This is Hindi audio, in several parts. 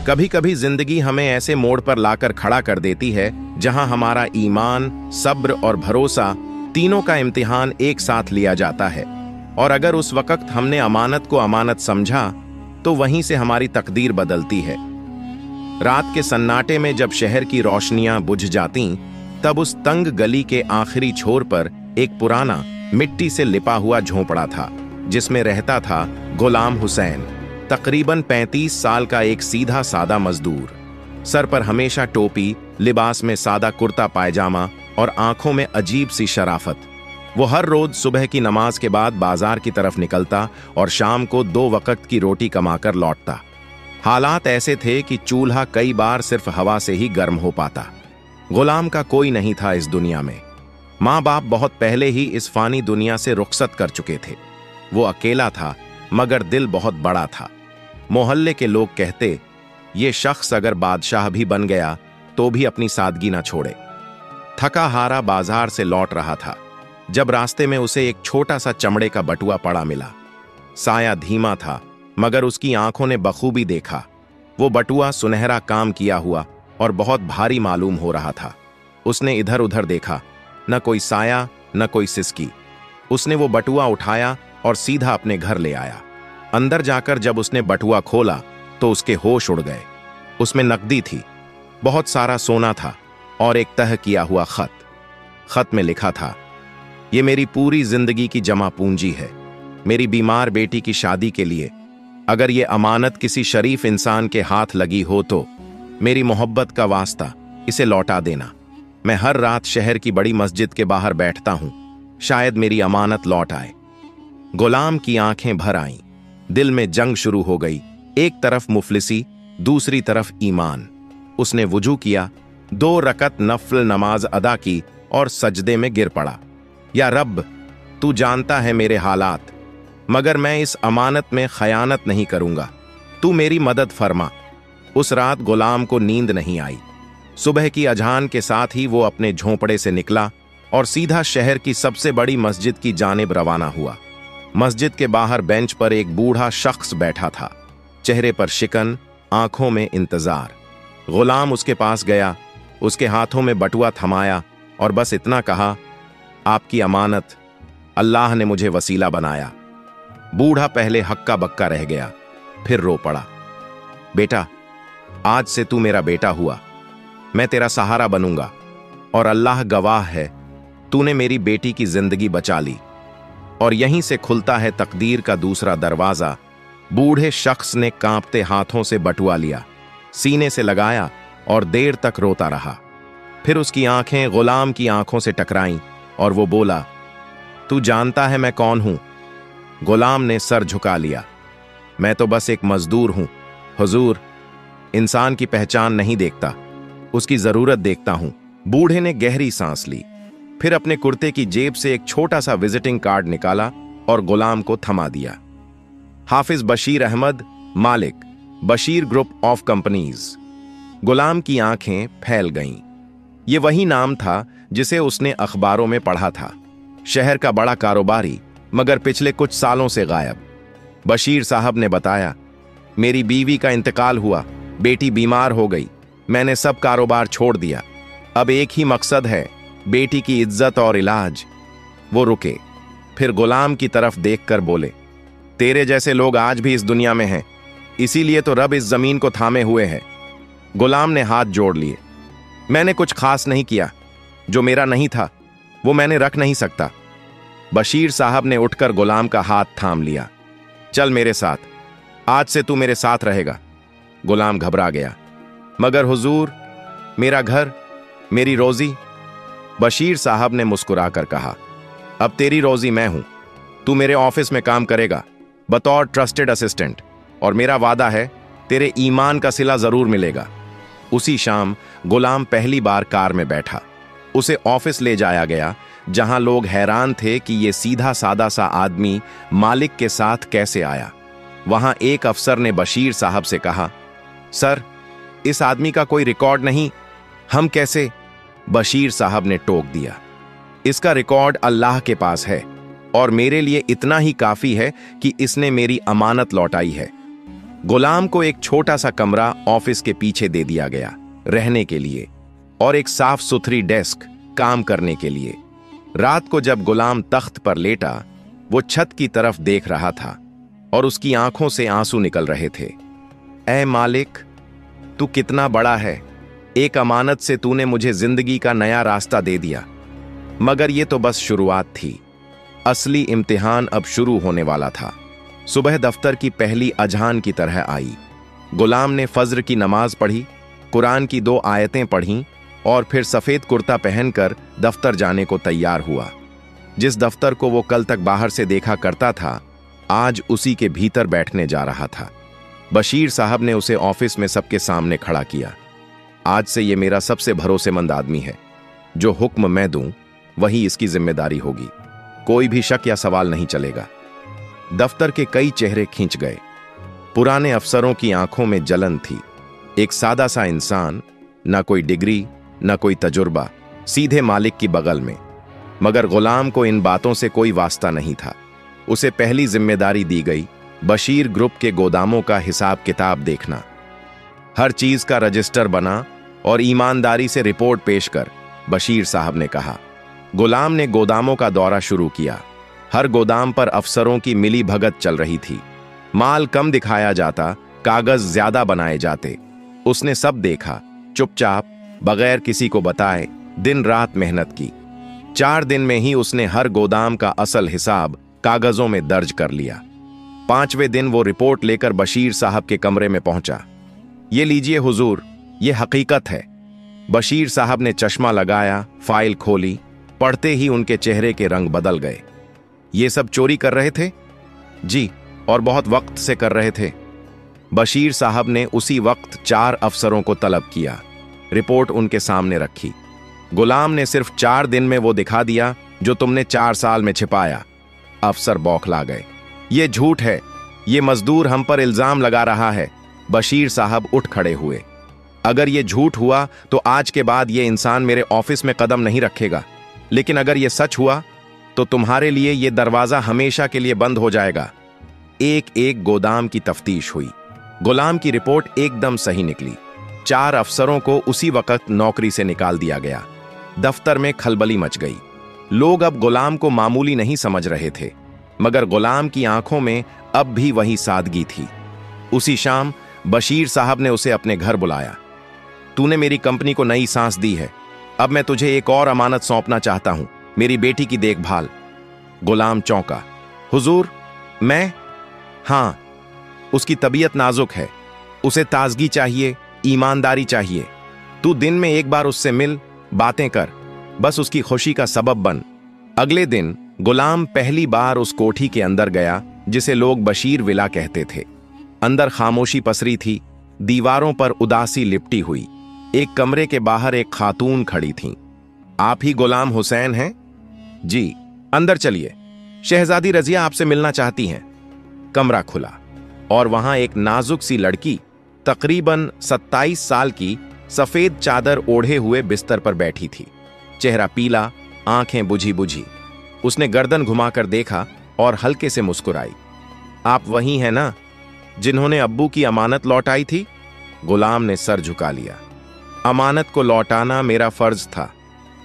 कभी कभी जिंदगी हमें ऐसे मोड़ पर लाकर खड़ा कर देती है जहां हमारा ईमान, सब्र और भरोसा तीनों का इम्तिहान एक साथ लिया जाता है। और अगर उस वक्त हमने अमानत को अमानत समझा तो वहीं से हमारी तकदीर बदलती है। रात के सन्नाटे में जब शहर की रोशनियां बुझ जाती, तब उस तंग गली के आखिरी छोर पर एक पुराना मिट्टी से लिपा हुआ झोंपड़ा था, जिसमें रहता था गुलाम हुसैन, तकरीबन 35 साल का एक सीधा सादा मजदूर। सर पर हमेशा टोपी, लिबास में सादा कुर्ता पायजामा और आंखों में अजीब सी शराफत। वो हर रोज सुबह की नमाज के बाद बाजार की तरफ निकलता और शाम को 2 वक्त की रोटी कमाकर लौटता। हालात ऐसे थे कि चूल्हा कई बार सिर्फ हवा से ही गर्म हो पाता। गुलाम का कोई नहीं था इस दुनिया में। माँ बाप बहुत पहले ही इस फानी दुनिया से रुखसत कर चुके थे। वो अकेला था, मगर दिल बहुत बड़ा था। मोहल्ले के लोग कहते, ये शख्स अगर बादशाह भी बन गया तो भी अपनी सादगी ना छोड़े। थका हारा बाजार से लौट रहा था जब रास्ते में उसे एक छोटा सा चमड़े का बटुआ पड़ा मिला। साया धीमा था, मगर उसकी आंखों ने बखूबी देखा। वो बटुआ सुनहरा काम किया हुआ और बहुत भारी मालूम हो रहा था। उसने इधर उधर देखा, न कोई साया न कोई सिसकी। उसने वो बटुआ उठाया और सीधा अपने घर ले आया। अंदर जाकर जब उसने बटुआ खोला तो उसके होश उड़ गए। उसमें नकदी थी, बहुत सारा सोना था और एक तह किया हुआ खत। खत में लिखा था, ये मेरी पूरी जिंदगी की जमा पूंजी है, मेरी बीमार बेटी की शादी के लिए। अगर ये अमानत किसी शरीफ इंसान के हाथ लगी हो तो मेरी मोहब्बत का वास्ता इसे लौटा देना। मैं हर रात शहर की बड़ी मस्जिद के बाहर बैठता हूं, शायद मेरी अमानत लौट आए। गुलाम की आंखें भर आईं, दिल में जंग शुरू हो गई। एक तरफ मुफलिसी, दूसरी तरफ ईमान। उसने वुजू किया, 2 रकत नफल नमाज अदा की और सजदे में गिर पड़ा। या रब, तू जानता है मेरे हालात, मगर मैं इस अमानत में खयानत नहीं करूंगा। तू मेरी मदद फरमा। उस रात गुलाम को नींद नहीं आई। सुबह की अजान के साथ ही वो अपने झोंपड़े से निकला और सीधा शहर की सबसे बड़ी मस्जिद की जानिब रवाना हुआ। मस्जिद के बाहर बेंच पर एक बूढ़ा शख्स बैठा था, चेहरे पर शिकन, आंखों में इंतजार। गुलाम उसके पास गया, उसके हाथों में बटुआ थमाया और बस इतना कहा, आपकी अमानत, अल्लाह ने मुझे वसीला बनाया। बूढ़ा पहले हक्का बक्का रह गया, फिर रो पड़ा। बेटा, आज से तू मेरा बेटा हुआ, मैं तेरा सहारा बनूंगा और अल्लाह गवाह है, तूने मेरी बेटी की जिंदगी बचा ली। और यहीं से खुलता है तकदीर का दूसरा दरवाजा। बूढ़े शख्स ने कांपते हाथों से बटुआ लिया, सीने से लगाया और देर तक रोता रहा। फिर उसकी आंखें गुलाम की आंखों से टकराईं और वो बोला, तू जानता है मैं कौन हूं? गुलाम ने सर झुका लिया, मैं तो बस एक मजदूर हूं हुजूर। इंसान की पहचान नहीं देखता, उसकी जरूरत देखता हूं। बूढ़े ने गहरी सांस ली, फिर अपने कुर्ते की जेब से एक छोटा सा विजिटिंग कार्ड निकाला और गुलाम को थमा दिया। हाफिज बशीर अहमद, मालिक, बशीर ग्रुप ऑफ कंपनीज। गुलाम की आंखें फैल गईं। ये वही नाम था जिसे उसने अखबारों में पढ़ा था। शहर का बड़ा कारोबारी, मगर पिछले कुछ सालों से गायब। बशीर साहब ने बताया, मेरी बीवी का इंतकाल हुआ, बेटी बीमार हो गई, मैंने सब कारोबार छोड़ दिया। अब एक ही मकसद है, बेटी की इज्जत और इलाज। वो रुके, फिर गुलाम की तरफ देखकर बोले, तेरे जैसे लोग आज भी इस दुनिया में हैं, इसीलिए तो रब इस जमीन को थामे हुए है। गुलाम ने हाथ जोड़ लिए, मैंने कुछ खास नहीं किया, जो मेरा नहीं था वो मैंने रख नहीं सकता। बशीर साहब ने उठकर गुलाम का हाथ थाम लिया, चल मेरे साथ, आज से तू मेरे साथ रहेगा। गुलाम घबरा गया, मगर हुजूर, मेरा घर, मेरी रोजी। बशीर साहब ने मुस्कुराकर कहा, अब तेरी रोजी मैं हूं, तू मेरे ऑफिस में काम करेगा बतौर ट्रस्टेड असिस्टेंट, और मेरा वादा है तेरे ईमान का सिला जरूर मिलेगा। उसी शाम गुलाम पहली बार कार में बैठा। उसे ऑफिस ले जाया गया, जहां लोग हैरान थे कि ये सीधा सादा सा आदमी मालिक के साथ कैसे आया। वहां एक अफसर ने बशीर साहब से कहा, सर, इस आदमी का कोई रिकॉर्ड नहीं, हम कैसे? बशीर साहब ने टोक दिया, इसका रिकॉर्ड अल्लाह के पास है और मेरे लिए इतना ही काफी है कि इसने मेरी अमानत लौटाई है। गुलाम को एक छोटा सा कमरा ऑफिस के पीछे दे दिया गया रहने के लिए और एक साफ सुथरी डेस्क काम करने के लिए। रात को जब गुलाम तख्त पर लेटा, वो छत की तरफ देख रहा था और उसकी आंखों से आंसू निकल रहे थे। ऐ मालिक, तू कितना बड़ा है। एक अमानत से तूने मुझे जिंदगी का नया रास्ता दे दिया, मगर ये तो बस शुरुआत थी। असली इम्तिहान अब शुरू होने वाला था। सुबह दफ्तर की पहली अजान की तरह आई। गुलाम ने फज्र की नमाज पढ़ी, कुरान की 2 आयतें पढ़ीं और फिर सफेद कुर्ता पहनकर दफ्तर जाने को तैयार हुआ। जिस दफ्तर को वो कल तक बाहर से देखा करता था, आज उसी के भीतर बैठने जा रहा था। बशीर साहब ने उसे ऑफिस में सबके सामने खड़ा किया। आज से ये मेरा सबसे भरोसेमंद आदमी है। जो हुक्म मैं दूं, वही इसकी जिम्मेदारी होगी। कोई भी शक या सवाल नहीं चलेगा। दफ्तर के कई चेहरे खींच गए। पुराने अफसरों की आंखों में जलन थी। एक सादा सा इंसान, ना कोई डिग्री, ना कोई तजुर्बा, सीधे मालिक की बगल में। मगर गुलाम को इन बातों से कोई वास्ता नहीं था। उसे पहली जिम्मेदारी दी गई बशीर ग्रुप के गोदामों का हिसाब किताब देखना। हर चीज का रजिस्टर बना और ईमानदारी से रिपोर्ट पेश कर, बशीर साहब ने कहा। गुलाम ने गोदामों का दौरा शुरू किया। हर गोदाम पर अफसरों की मिली भगत चल रही थी। माल कम दिखाया जाता, कागज ज्यादा बनाए जाते। उसने सब देखा, चुपचाप, बगैर किसी को बताए, दिन रात मेहनत की। 4 दिन में ही उसने हर गोदाम का असल हिसाब कागजों में दर्ज कर लिया। 5वें दिन वो रिपोर्ट लेकर बशीर साहब के कमरे में पहुंचा। ये लीजिए हुजूर, ये हकीकत है। बशीर साहब ने चश्मा लगाया, फाइल खोली। पढ़ते ही उनके चेहरे के रंग बदल गए। ये सब चोरी कर रहे थे? जी, और बहुत वक्त से कर रहे थे। बशीर साहब ने उसी वक्त 4 अफसरों को तलब किया। रिपोर्ट उनके सामने रखी। गुलाम ने सिर्फ 4 दिन में वो दिखा दिया जो तुमने 4 साल में छिपाया। अफसर बौखला गए। ये झूठ है, ये मजदूर हम पर इल्जाम लगा रहा है। बशीर साहब उठ खड़े हुए। अगर ये झूठ हुआ तो आज के बाद ये इंसान मेरे ऑफिस में कदम नहीं रखेगा, लेकिन अगर ये सच हुआ तो तुम्हारे लिए ये दरवाजा हमेशा के लिए बंद हो जाएगा। एक एक गोदाम की तफ्तीश हुई। गुलाम की रिपोर्ट एकदम सही निकली। 4 अफसरों को उसी वक्त नौकरी से निकाल दिया गया। दफ्तर में खलबली मच गई। लोग अब गुलाम को मामूली नहीं समझ रहे थे, मगर गुलाम की आंखों में अब भी वही सादगी थी। उसी शाम बशीर साहब ने उसे अपने घर बुलाया। तूने मेरी कंपनी को नई सांस दी है। अब मैं तुझे एक और अमानत सौंपना चाहता हूं, मेरी बेटी की देखभाल। गुलाम चौंका। हुजूर, मैं? हां, उसकी तबीयत नाजुक है। उसे ताजगी चाहिए, ईमानदारी चाहिए। तू दिन में एक बार उससे मिल, बातें कर, बस उसकी खुशी का सबब बन। अगले दिन गुलाम पहली बार उस कोठी के अंदर गया जिसे लोग बशीर विला कहते थे। अंदर खामोशी पसरी थी। दीवारों पर उदासी लिपटी हुई। एक कमरे के बाहर एक खातून खड़ी थी। आप ही गुलाम हुसैन हैं? जी, अंदर चलिए, शहजादी रजिया आपसे मिलना चाहती हैं। कमरा खुला और वहां एक नाजुक सी लड़की, तकरीबन 27 साल की, सफेद चादर ओढ़े हुए बिस्तर पर बैठी थी। चेहरा पीला, आंखें बुझी बुझी। उसने गर्दन घुमाकर देखा और हल्के से मुस्कुराई। आप वही हैं ना जिन्होंने अब्बू की अमानत लौटाई थी? गुलाम ने सर झुका लिया। अमानत को लौटाना मेरा फर्ज था,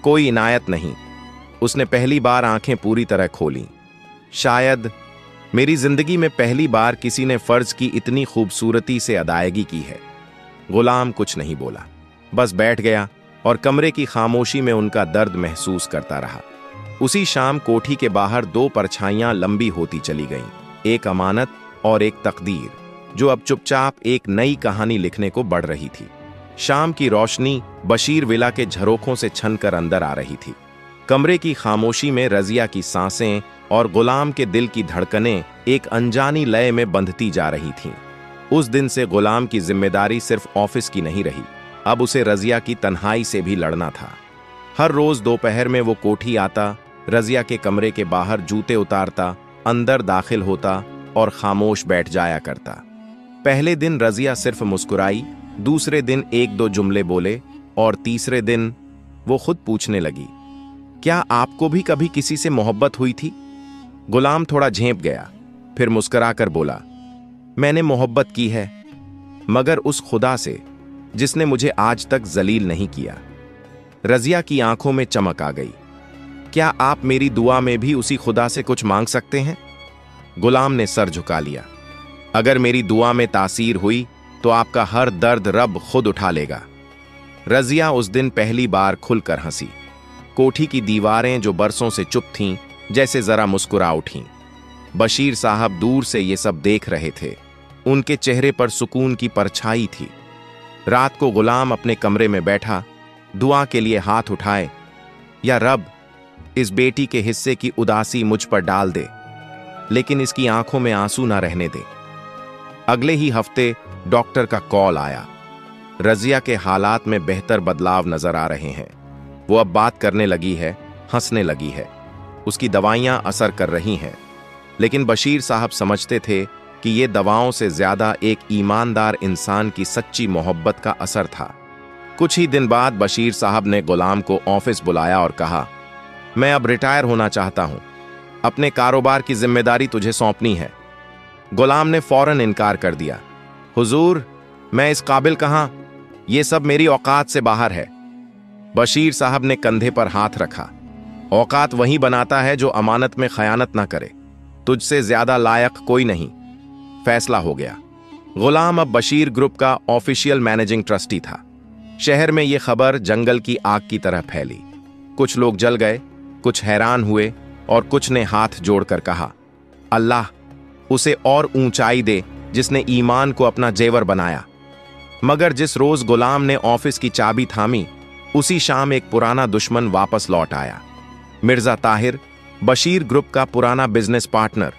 कोई इनायत नहीं। उसने पहली बार आंखें पूरी तरह खोली। शायद मेरी जिंदगी में पहली बार किसी ने फर्ज की इतनी खूबसूरती से अदायगी की है। गुलाम कुछ नहीं बोला, बस बैठ गया और कमरे की खामोशी में उनका दर्द महसूस करता रहा। उसी शाम कोठी के बाहर 2 परछाइयां लंबी होती चली गईं, एक अमानत और एक तकदीर, जो अब चुपचाप एक नई कहानी लिखने को बढ़ रही थी। शाम की रोशनी बशीर विला के झरोखों से छनकर अंदर आ रही थी। कमरे की खामोशी में रजिया की सांसें और गुलाम के दिल की धड़कनें एक अनजानी लय में बंधती जा रही थीं। उस दिन से गुलाम की जिम्मेदारी सिर्फ ऑफिस की नहीं रही, अब उसे रजिया की तन्हाई से भी लड़ना था। हर रोज दोपहर में वो कोठी आता, रजिया के कमरे के बाहर जूते उतारता, अंदर दाखिल होता और खामोश बैठ जाया करता। पहले दिन रजिया सिर्फ मुस्कुराई, दूसरे दिन 1-2 जुमले बोले और तीसरे दिन वो खुद पूछने लगी, क्या आपको भी कभी किसी से मोहब्बत हुई थी? गुलाम थोड़ा झेंप गया, फिर मुस्कुराकर बोला, मैंने मोहब्बत की है, मगर उस खुदा से जिसने मुझे आज तक जलील नहीं किया। रजिया की आंखों में चमक आ गई। क्या आप मेरी दुआ में भी उसी खुदा से कुछ मांग सकते हैं? गुलाम ने सर झुका लिया। अगर मेरी दुआ में तासीर हुई तो आपका हर दर्द रब खुद उठा लेगा। रजिया उस दिन पहली बार खुलकर हंसी। कोठी की दीवारें जो बरसों से चुप थीं, जैसे जरा मुस्कुरा उठीं। बशीर साहब दूर से ये सब देख रहे थे। उनके चेहरे पर सुकून की परछाई थी। रात को गुलाम अपने कमरे में बैठा, दुआ के लिए हाथ उठाए, या रब, इस बेटी के हिस्से की उदासी मुझ पर डाल दे, लेकिन इसकी आंखों में आंसू ना रहने दे। अगले ही हफ्ते डॉक्टर का कॉल आया। रजिया के हालात में बेहतर बदलाव नजर आ रहे हैं। वो अब बात करने लगी है, हंसने लगी है। उसकी दवाइयां असर कर रही हैं। लेकिन बशीर साहब समझते थे कि ये दवाओं से ज्यादा एक ईमानदार इंसान की सच्ची मोहब्बत का असर था। कुछ ही दिन बाद बशीर साहब ने गुलाम को ऑफिस बुलाया और कहा, मैं अब रिटायर होना चाहता हूं। अपने कारोबार की जिम्मेदारी तुझे सौंपनी है। गुलाम ने फौरन इनकार कर दिया। हुजूर, मैं इस काबिल कहां, यह सब मेरी औकात से बाहर है। बशीर साहब ने कंधे पर हाथ रखा। औकात वही बनाता है जो अमानत में खयानत ना करे। तुझसे ज्यादा लायक कोई नहीं। फैसला हो गया। गुलाम अब बशीर ग्रुप का ऑफिशियल मैनेजिंग ट्रस्टी था। शहर में यह खबर जंगल की आग की तरह फैली। कुछ लोग जल गए, कुछ हैरान हुए और कुछ ने हाथ जोड़कर कहा, अल्लाह उसे और ऊंचाई दे जिसने ईमान को अपना जेवर बनाया। मगर जिस रोज गुलाम ने ऑफिस की चाबी थामी, उसी शाम एक पुराना दुश्मन वापस लौट आया। मिर्जा ताहिर, बशीर ग्रुप का पुराना बिजनेस पार्टनर,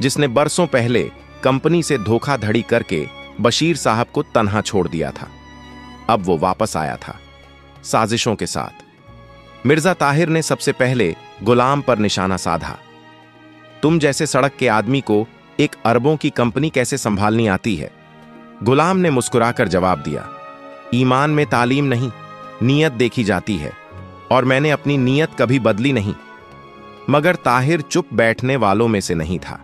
जिसने बरसों पहले कंपनी से धोखाधड़ी करके बशीर साहब को तन्हा छोड़ दिया था। अब वो वापस आया था, साजिशों के साथ। मिर्जा ताहिर ने सबसे पहले गुलाम पर निशाना साधा। तुम जैसे सड़क के आदमी को एक अरबों की कंपनी कैसे संभालनी आती है? गुलाम ने मुस्कुराकर जवाब दिया, ईमान में तालीम नहीं, नीयत देखी जाती है, और मैंने अपनी नीयत कभी बदली नहीं। मगर ताहिर चुप बैठने वालों में से नहीं था।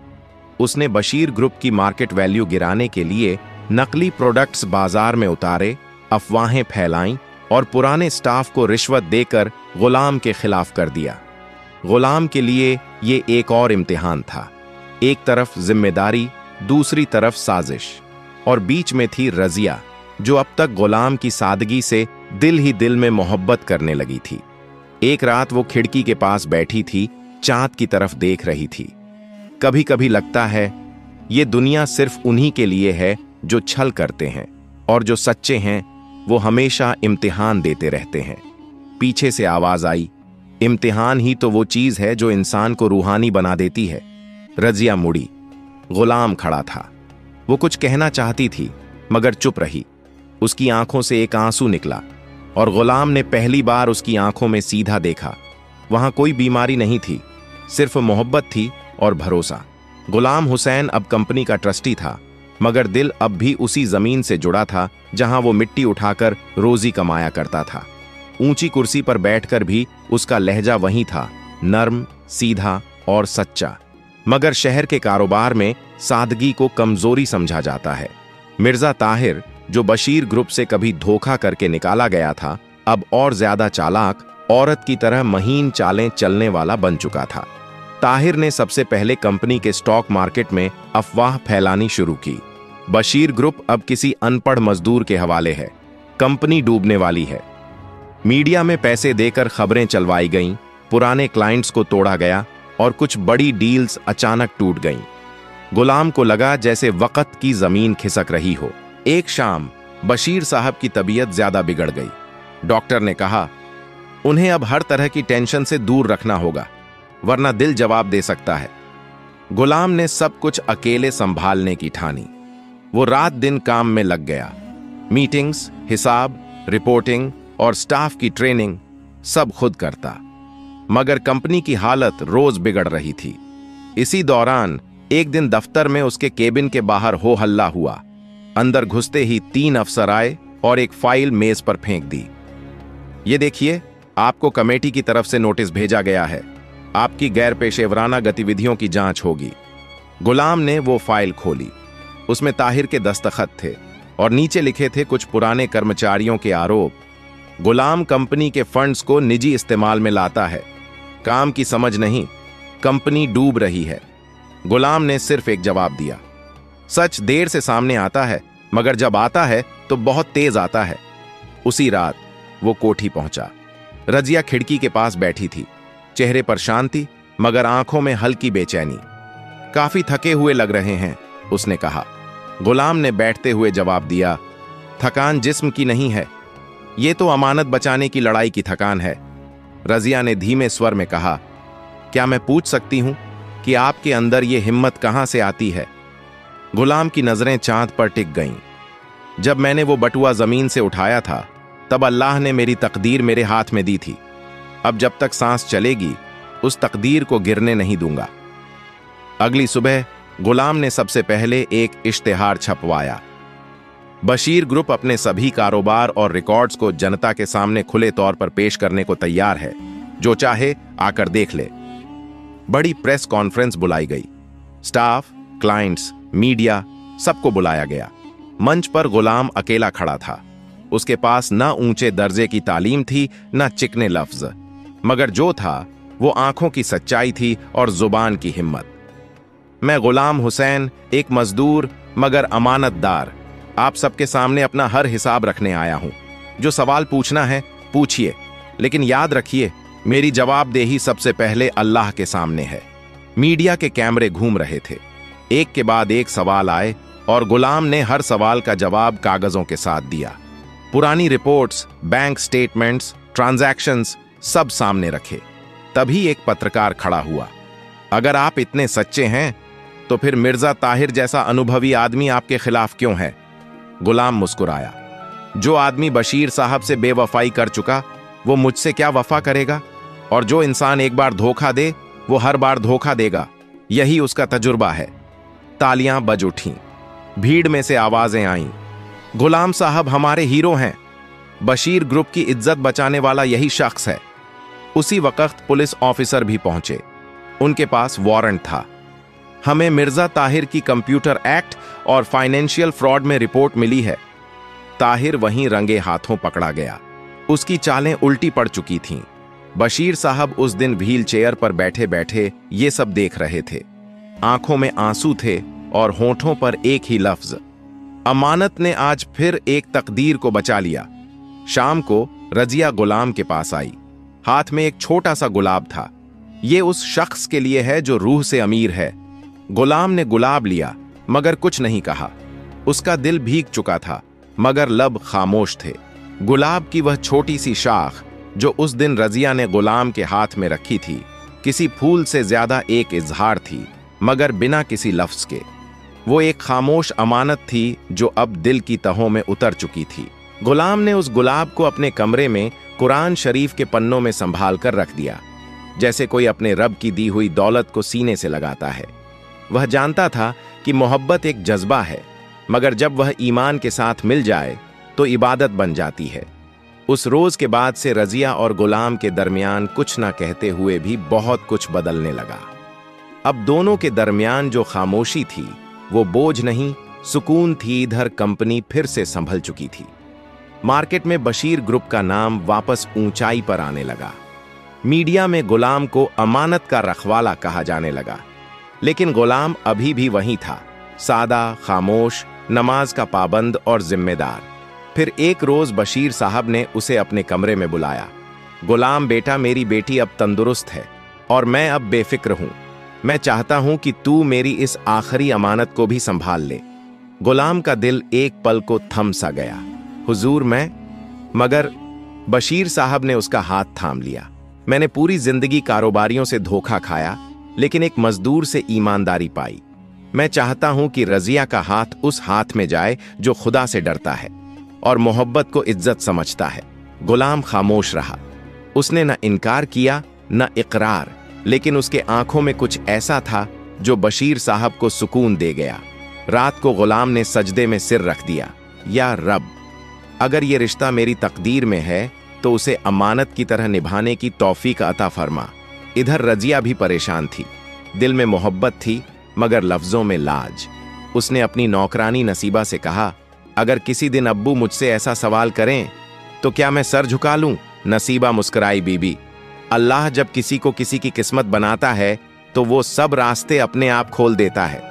उसने बशीर ग्रुप की मार्केट वैल्यू गिराने के लिए नकली प्रोडक्ट्स बाजार में उतारे, अफवाहें फैलाईं और पुराने स्टाफ को रिश्वत देकर गुलाम के खिलाफ कर दिया। गुलाम के लिए ये एक और इम्तिहान था। एक तरफ जिम्मेदारी, दूसरी तरफ साजिश, और बीच में थी रजिया, जो अब तक गुलाम की सादगी से दिल ही दिल में मोहब्बत करने लगी थी। एक रात वो खिड़की के पास बैठी थी, चांद की तरफ देख रही थी। कभी कभी लगता है ये दुनिया सिर्फ उन्हीं के लिए है जो छल करते हैं, और जो सच्चे हैं वो हमेशा इम्तिहान देते रहते हैं। पीछे से आवाज आई, इम्तिहान ही तो वो चीज है जो इंसान को रूहानी बना देती है। रजिया मुड़ी। गुलाम खड़ा था। वो कुछ कहना चाहती थी मगर चुप रही। उसकी आंखों से एक आंसू निकला और गुलाम ने पहली बार उसकी आंखों में सीधा देखा। वहां कोई बीमारी नहीं थी, सिर्फ मोहब्बत थी और भरोसा। गुलाम हुसैन अब कंपनी का ट्रस्टी था, मगर दिल अब भी उसी जमीन से जुड़ा था जहां वो मिट्टी उठाकर रोजी कमाया करता था। ऊंची कुर्सी पर बैठकर भी उसका लहजा वही था, नर्म, सीधा और सच्चा। मगर शहर के कारोबार में सादगी को कमजोरी समझा जाता है। मिर्जा ताहिर, जो बशीर ग्रुप से कभी धोखा करके निकाला गया था, अब और ज्यादा चालाक, औरत की तरह महीन चालें चलने वाला बन चुका था। ताहिर ने सबसे पहले कंपनी के स्टॉक मार्केट में अफवाह फैलानी शुरू की। बशीर ग्रुप अब किसी अनपढ़ मजदूर के हवाले है, कंपनी डूबने वाली है। मीडिया में पैसे देकर खबरें चलवाई गईं, पुराने क्लाइंट्स को तोड़ा गया और कुछ बड़ी डील्स अचानक टूट गईं। गुलाम को लगा जैसे वक्त की जमीन खिसक रही हो। एक शाम बशीर साहब की तबीयत ज्यादा बिगड़ गई। डॉक्टर ने कहा, उन्हें अब हर तरह की टेंशन से दूर रखना होगा, वरना दिल जवाब दे सकता है। गुलाम ने सब कुछ अकेले संभालने की ठानी। वो रात दिन काम में लग गया। मीटिंग्स, हिसाब, रिपोर्टिंग और स्टाफ की ट्रेनिंग सब खुद करता। मगर कंपनी की हालत रोज बिगड़ रही थी। इसी दौरान एक दिन दफ्तर में उसके केबिन के बाहर हो हल्ला हुआ। अंदर घुसते ही 3 अफसर आए और एक फाइल मेज पर फेंक दी। ये देखिए, आपको कमेटी की तरफ से नोटिस भेजा गया है। आपकी गैर पेशेवराना गतिविधियों की जांच होगी। गुलाम ने वो फाइल खोली। उसमें ताहिर के दस्तखत थे और नीचे लिखे थे कुछ पुराने कर्मचारियों के आरोप। गुलाम कंपनी के फंड्स को निजी इस्तेमाल में लाता है। काम की समझ नहीं, कंपनी डूब रही है। गुलाम ने सिर्फ एक जवाब दिया, सच देर से सामने आता है, मगर जब आता है तो बहुत तेज आता है। उसी रात वो कोठी पहुंचा। रजिया खिड़की के पास बैठी थी, चेहरे पर शांति मगर आंखों में हल्की बेचैनी। काफी थके हुए लग रहे हैं, उसने कहा। गुलाम ने बैठते हुए जवाब दिया, थकान जिस्म की नहीं है, ये तो अमानत बचाने की लड़ाई की थकान है। रजिया ने धीमे स्वर में कहा, क्या मैं पूछ सकती हूं कि आपके अंदर ये हिम्मत कहां से आती है? गुलाम की नजरें चांद पर टिक गईं। जब मैंने वो बटुआ जमीन से उठाया था तब अल्लाह ने मेरी तकदीर मेरे हाथ में दी थी। अब जब तक सांस चलेगी उस तकदीर को गिरने नहीं दूंगा। अगली सुबह गुलाम ने सबसे पहले एक इश्तिहार छपवाया। बशीर ग्रुप अपने सभी कारोबार और रिकॉर्ड्स को जनता के सामने खुले तौर पर पेश करने को तैयार है, जो चाहे आकर देख ले। बड़ी प्रेस कॉन्फ्रेंस बुलाई गई। स्टाफ, क्लाइंट्स, मीडिया सबको बुलाया गया। मंच पर गुलाम अकेला खड़ा था। उसके पास न ऊंचे दर्जे की तालीम थी न चिकने लफ्ज, मगर जो था वो आंखों की सच्चाई थी और जुबान की हिम्मत। मैं गुलाम हुसैन, एक मजदूर मगर अमानतदार, आप सबके सामने अपना हर हिसाब रखने आया हूं। जो सवाल पूछना है पूछिए, लेकिन याद रखिए मेरी जवाबदेही सबसे पहले अल्लाह के सामने है। मीडिया के कैमरे घूम रहे थे। एक के बाद एक सवाल आए और गुलाम ने हर सवाल का जवाब कागजों के साथ दिया। पुरानी रिपोर्ट्स, बैंक स्टेटमेंट्स, ट्रांजैक्शंस सब सामने रखे। तभी एक पत्रकार खड़ा हुआ। अगर आप इतने सच्चे हैं तो फिर मिर्जा ताहिर जैसा अनुभवी आदमी आपके खिलाफ क्यों है? गुलाम मुस्कुराया। जो आदमी बशीर साहब से बेवफाई कर चुका वो मुझसे क्या वफा करेगा? और जो इंसान एक बार धोखा दे वो हर बार धोखा देगा, यही उसका तजुर्बा है। तालियां बज उठीं। भीड़ में से आवाजें आईं, गुलाम साहब हमारे हीरो हैं। बशीर ग्रुप की इज्जत बचाने वाला यही शख्स है। उसी वक्त पुलिस ऑफिसर भी पहुंचे। उनके पास वारंट था। हमें मिर्जा ताहिर की कंप्यूटर एक्ट और फाइनेंशियल फ्रॉड में रिपोर्ट मिली है। ताहिर वहीं रंगे हाथों पकड़ा गया। उसकी चालें उल्टी पड़ चुकी थीं। बशीर साहब उस दिन व्हील चेयर पर बैठे बैठे ये सब देख रहे थे। आंखों में आंसू थे और होठों पर एक ही लफ्ज, अमानत ने आज फिर एक तकदीर को बचा लिया। शाम को रजिया गुलाम के पास आई। हाथ में एक छोटा सा गुलाब था। ये उस शख्स के लिए है जो रूह से अमीर है। गुलाम ने गुलाब लिया मगर कुछ नहीं कहा। उसका दिल भीग चुका था मगर लब खामोश थे। गुलाब की वह छोटी सी शाख जो उस दिन रजिया ने गुलाम के हाथ में रखी थी, किसी फूल से ज्यादा एक इजहार थी, मगर बिना किसी लफ्ज के। वो एक खामोश अमानत थी जो अब दिल की तहों में उतर चुकी थी। गुलाम ने उस गुलाब को अपने कमरे में कुरान शरीफ के पन्नों में संभाल कर रख दिया, जैसे कोई अपने रब की दी हुई दौलत को सीने से लगाता है। वह जानता था कि मोहब्बत एक जज्बा है, मगर जब वह ईमान के साथ मिल जाए तो इबादत बन जाती है। उस रोज के बाद से रजिया और गुलाम के दरमियान कुछ ना कहते हुए भी बहुत कुछ बदलने लगा। अब दोनों के दरमियान जो खामोशी थी वो बोझ नहीं, सुकून थी। इधर कंपनी फिर से संभल चुकी थी। मार्केट में बशीर ग्रुप का नाम वापस ऊंचाई पर आने लगा। मीडिया में गुलाम को अमानत का रखवाला कहा जाने लगा। लेकिन गुलाम अभी भी वही था, सादा, खामोश, नमाज का पाबंद और जिम्मेदार। फिर एक रोज बशीर साहब ने उसे अपने कमरे में बुलाया। गुलाम बेटा, मेरी बेटी अब तंदुरुस्त है और मैं अब बेफिक्र हूं। मैं चाहता हूं कि तू मेरी इस आखिरी अमानत को भी संभाल ले। गुलाम का दिल एक पल को थम सा गया। हुजूर मगर बशीर साहब ने उसका हाथ थाम लिया। मैंने पूरी जिंदगी कारोबारियों से धोखा खाया, लेकिन एक मजदूर से ईमानदारी पाई। मैं चाहता हूं कि रजिया का हाथ उस हाथ में जाए जो खुदा से डरता है और मोहब्बत को इज्जत समझता है। गुलाम खामोश रहा। उसने न इनकार किया न इकरार, लेकिन उसके आंखों में कुछ ऐसा था जो बशीर साहब को सुकून दे गया। रात को गुलाम ने सजदे में सिर रख दिया, या रब, अगर ये रिश्ता मेरी तकदीर में है तो उसे अमानत की तरह निभाने की तौफीक अता फरमा। इधर रजिया भी परेशान थी। दिल में मोहब्बत थी मगर लफ्जों में लाज। उसने अपनी नौकरानी नसीबा से कहा, अगर किसी दिन अब्बू मुझसे ऐसा सवाल करें तो क्या मैं सर झुका लूं? नसीबा मुस्कुराई बीबी। अल्लाह जब किसी को किसी की किस्मत बनाता है तो वो सब रास्ते अपने आप खोल देता है।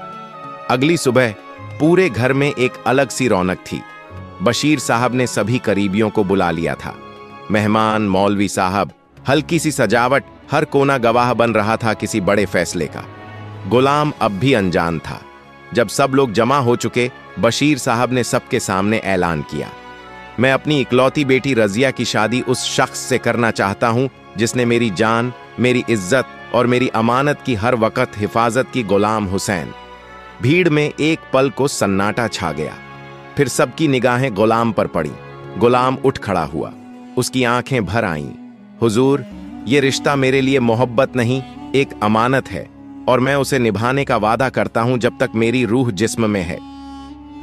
अगली सुबह पूरे घर में एक अलग सी रौनक थी। बशीर साहब ने सभी करीबियों को बुला लिया था। मेहमान, मौलवी साहब, हल्की सी सजावट, हर कोना गवाह बन रहा था किसी बड़े फैसले का। गुलाम अब भी अनजान था। जब सब लोग जमा हो चुके, बशीर साहब ने सबके सामने ऐलान किया, मैं अपनी इकलौती बेटी रजिया की शादी उस शख्स से करना चाहता हूं जिसने मेरी जान, मेरी इज्जत और मेरी अमानत की हर वक्त हिफाजत की। गुलाम हुसैन। भीड़ में एक पल को सन्नाटा छा गया। फिर सबकी निगाहें गुलाम पर पड़ी। गुलाम उठ खड़ा हुआ। उसकी आंखें भर आईं। हुजूर, ये रिश्ता मेरे लिए मोहब्बत नहीं, एक अमानत है और मैं उसे निभाने का वादा करता हूं जब तक मेरी रूह जिस्म में है।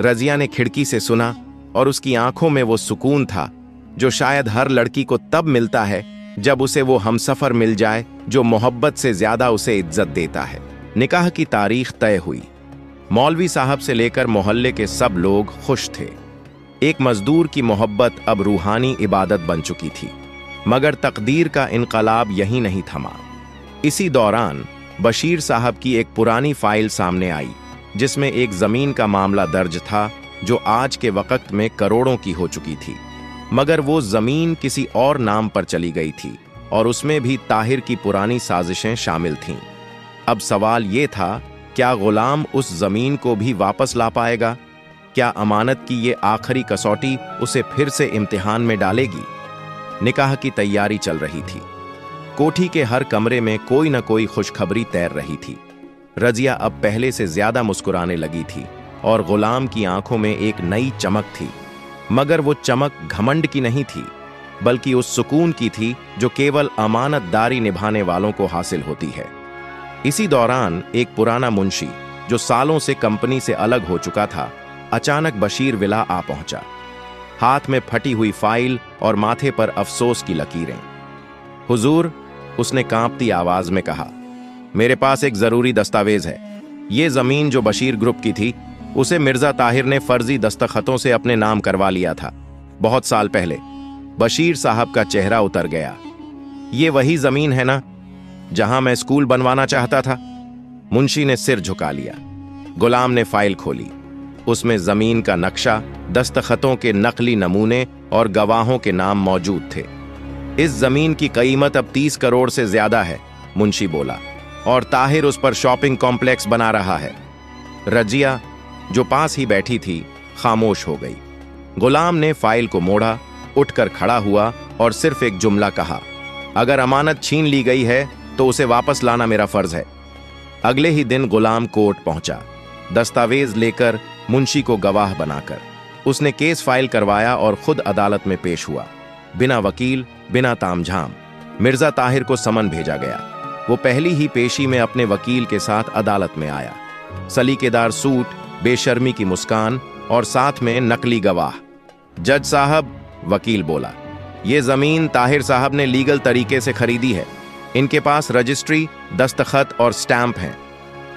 रजिया ने खिड़की से सुना और उसकी आंखों में वो सुकून था जो शायद हर लड़की को तब मिलता है जब उसे वो हमसफर मिल जाए जो मोहब्बत से ज्यादा उसे इज्जत देता है। निकाह की तारीख तय हुई। मौलवी साहब से लेकर मोहल्ले के सब लोग खुश थे। एक मजदूर की मोहब्बत अब रूहानी इबादत बन चुकी थी। मगर तकदीर का इनकलाब यहीं नहीं थमा। इसी दौरान बशीर साहब की एक पुरानी फाइल सामने आई जिसमें एक जमीन का मामला दर्ज था जो आज के वक्त में करोड़ों की हो चुकी थी। मगर वो जमीन किसी और नाम पर चली गई थी और उसमें भी ताहिर की पुरानी साजिशें शामिल थीं। अब सवाल ये था, क्या गुलाम उस जमीन को भी वापस ला पाएगा? क्या अमानत की ये आखिरी कसौटी उसे फिर से इम्तिहान में डालेगी? निकाह की तैयारी चल रही थी। कोठी के हर कमरे में कोई न कोई खुशखबरी तैर रही थी। रजिया अब पहले से ज्यादा मुस्कुराने लगी थी और गुलाम की आंखों में एक नई चमक थी। मगर वो चमक घमंड की नहीं थी, बल्कि उस सुकून की थी जो केवल अमानतदारी निभाने वालों को हासिल होती है। इसी दौरान एक पुराना मुंशी जो सालों से कंपनी से अलग हो चुका था, अचानक बशीर विला आ पहुंचा। हाथ में फटी हुई फाइल और माथे पर अफसोस की लकीरें। हुजूर, उसने कांपती आवाज में कहा, मेरे पास एक जरूरी दस्तावेज है। ये जमीन जो बशीर ग्रुप की थी उसे मिर्जा ताहिर ने फर्जी दस्तखतों से अपने नाम करवा लिया था, बहुत साल पहले। बशीर साहब का चेहरा उतर गया। ये वही जमीन है ना जहां मैं स्कूल बनवाना चाहता था? मुंशी ने सिर झुका लिया। गुलाम ने फाइल खोली। उसमें जमीन का नक्शा, दस्तखतों के नकली नमूने और गवाहों के नाम मौजूद थे। इस जमीन की कीमत अब 30 करोड़ से ज्यादा है, मुंशी बोला, और ताहिर उस पर शॉपिंग कॉम्प्लेक्स बना रहा है। रजिया जो पास ही बैठी थी खामोश हो गई। गुलाम ने फाइल को मोड़ा, उठकर खड़ा हुआ और सिर्फ एक जुमला कहा, अगर अमानत छीन ली गई है तो उसे वापस लाना मेरा फर्ज है। अगले ही दिन गुलाम कोर्ट पहुंचा। दस्तावेज लेकर, मुंशी को गवाह बनाकर उसने केस फाइल करवाया और खुद अदालत में पेश हुआ। बिना वकील, बिना तामझाम मिर्जा ताहिर को समन भेजा गया। वो पहली ही पेशी में अपने वकील के साथ अदालत में आया। सलीकेदार सूट, बेशर्मी की मुस्कान और साथ में नकली गवाह। जज साहब, वकील बोला, ये जमीन ताहिर साहब ने लीगल तरीके से खरीदी है। इनके पास रजिस्ट्री, दस्तखत और स्टैंप हैं।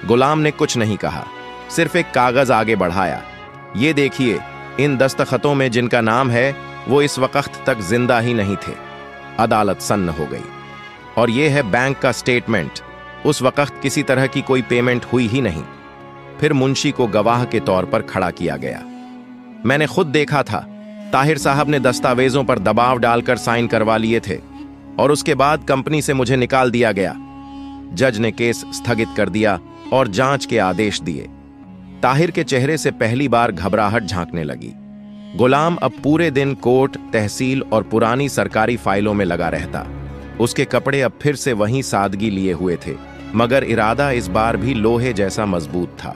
गुलाम ने कुछ नहीं कहा, सिर्फ एक कागज आगे बढ़ाया। ये देखिए, इन दस्तखतों में जिनका नाम है वो इस वक्त तक जिंदा ही नहीं थे। अदालत सन्न हो गई। और ये है बैंक का स्टेटमेंट। उस वक्त किसी तरह की कोई पेमेंट हुई ही नहीं। फिर मुंशी को गवाह के तौर पर खड़ा किया गया। मैंने खुद देखा था, ताहिर साहब ने दस्तावेजों पर दबाव डालकर साइन करवा लिए थे और उसके बाद कंपनी से मुझे निकाल दिया गया। जज ने केस स्थगित कर दिया और जांच के आदेश दिए। ताहिर के चेहरे से पहली बार घबराहट झांकने लगी। गुलाम अब पूरे दिन कोर्ट, तहसील और पुरानी सरकारी फाइलों में लगा रहता। उसके कपड़े अब फिर से वहीं सादगी लिए हुए थे, मगर इरादा इस बार भी लोहे जैसा मजबूत था।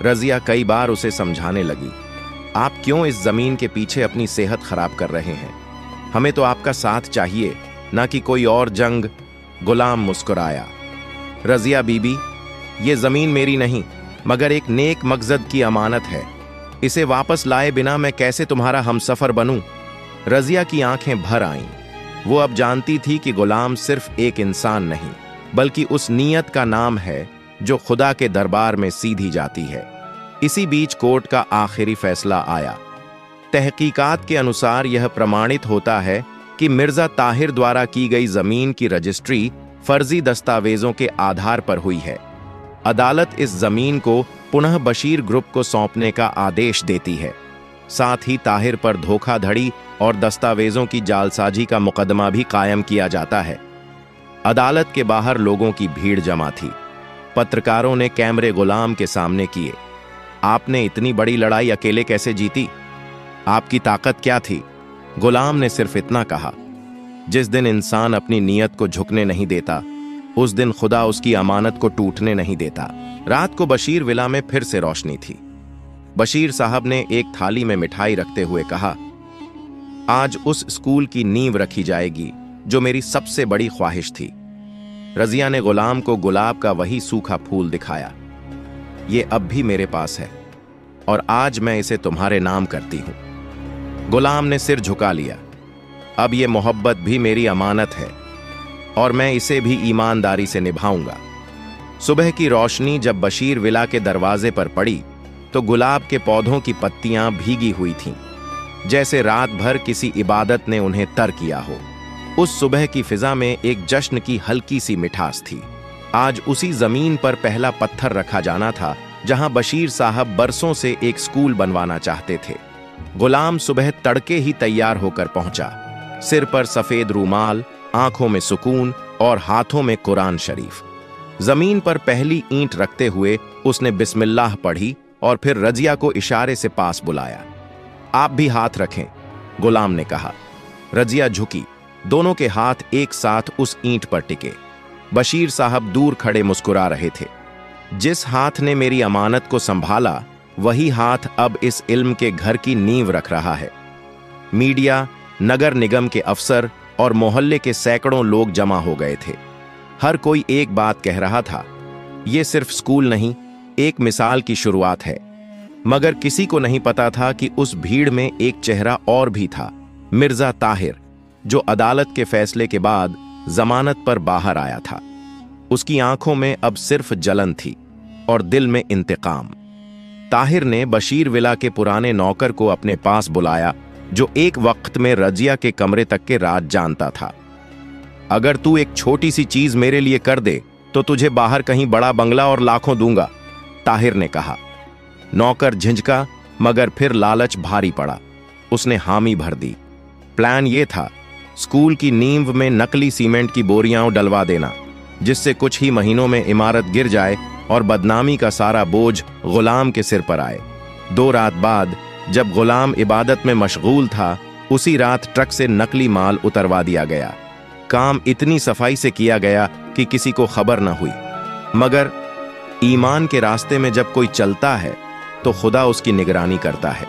रजिया कई बार उसे समझाने लगी, आप क्यों इस जमीन के पीछे अपनी सेहत खराब कर रहे हैं? हमें तो आपका साथ चाहिए, ना कि कोई और जंग। गुलाम मुस्कुराया, रजिया बीबी, ये जमीन मेरी नहीं मगर एक नेक मकसद की अमानत है। इसे वापस लाए बिना मैं कैसे तुम्हारा हमसफर बनूं? रजिया की आंखें भर आईं। वो अब जानती थी कि गुलाम सिर्फ एक इंसान नहीं, बल्कि उस नीयत का नाम है जो खुदा के दरबार में सीधी जाती है। इसी बीच कोर्ट का आखिरी फैसला आया। तहकीकात के अनुसार यह प्रमाणित होता है कि मिर्जा ताहिर द्वारा की गई जमीन की रजिस्ट्री फर्जी दस्तावेजों के आधार पर हुई है। अदालत इस जमीन को पुनः बशीर ग्रुप को सौंपने का आदेश देती है। साथ ही ताहिर पर धोखाधड़ी और दस्तावेजों की जालसाजी का मुकदमा भी कायम किया जाता है। अदालत के बाहर लोगों की भीड़ जमा थी। पत्रकारों ने कैमरे गुलाम के सामने किए। आपने इतनी बड़ी लड़ाई अकेले कैसे जीती? आपकी ताकत क्या थी? गुलाम ने सिर्फ इतना कहा, जिस दिन इंसान अपनी नीयत को झुकने नहीं देता, उस दिन खुदा उसकी अमानत को टूटने नहीं देता। रात को बशीर विला में फिर से रोशनी थी। बशीर साहब ने एक थाली में मिठाई रखते हुए कहा, आज उस स्कूल की नींव रखी जाएगी जो मेरी सबसे बड़ी ख्वाहिश थी। रजिया ने गुलाम को गुलाब का वही सूखा फूल दिखाया। ये अब भी मेरे पास है और आज मैं इसे तुम्हारे नाम करती हूं। गुलाम ने सिर झुका लिया। अब ये मोहब्बत भी मेरी अमानत है और मैं इसे भी ईमानदारी से निभाऊंगा। सुबह की रोशनी जब बशीर विला के दरवाजे पर पड़ी तो गुलाब के पौधों की पत्तियां भीगी हुई थीं, जैसे रात भर किसी इबादत ने उन्हें तर किया हो। उस सुबह की फिजा में एक जश्न की हल्की सी मिठास थी। आज उसी जमीन पर पहला पत्थर रखा जाना था जहां बशीर साहब बरसों से एक स्कूल बनवाना चाहते थे। गुलाम सुबह तड़के ही तैयार होकर पहुंचा। सिर पर सफेद रूमाल, आंखों में सुकून और हाथों में कुरान शरीफ। जमीन पर पहली ईंट रखते हुए उसने बिस्मिल्लाह पढ़ी और फिर रजिया को इशारे से पास बुलाया। आप भी हाथ रखें, गुलाम ने कहा। रजिया झुकी। दोनों के हाथ एक साथ उस ईंट पर टिके। बशीर साहब दूर खड़े मुस्कुरा रहे थे। जिस हाथ ने मेरी अमानत को संभाला, वही हाथ अब इस इल्म के घर की नींव रख रहा है। मीडिया, नगर निगम के अफसर और मोहल्ले के सैकड़ों लोग जमा हो गए थे। हर कोई एक बात कह रहा था, यह सिर्फ स्कूल नहीं, एक मिसाल की शुरुआत है। मगर किसी को नहीं पता था कि उस भीड़ में एक चेहरा और भी था, मिर्जा ताहिर, जो अदालत के फैसले के बाद जमानत पर बाहर आया था। उसकी आंखों में अब सिर्फ जलन थी और दिल में इंतकाम। ताहिर ने बशीर विला के पुराने नौकर को अपने पास बुलाया, जो एक वक्त में रजिया के कमरे तक के राज जानता था। अगर तू एक छोटी सी चीज मेरे लिए कर दे तो तुझे बाहर कहीं बड़ा बंगला और लाखों दूंगा, ताहिर ने कहा। नौकर झिझका, मगर फिर लालच भारी पड़ा। उसने हामी भर दी। प्लान यह था, स्कूल की नींव में नकली सीमेंट की बोरियां डलवा देना, जिससे कुछ ही महीनों में इमारत गिर जाए और बदनामी का सारा बोझ गुलाम के सिर पर आए। 2 रात बाद जब गुलाम इबादत में मशगूल था, उसी रात ट्रक से नकली माल उतरवा दिया गया। काम इतनी सफाई से किया गया कि किसी को खबर न हुई। मगर ईमान के रास्ते में जब कोई चलता है तो खुदा उसकी निगरानी करता है।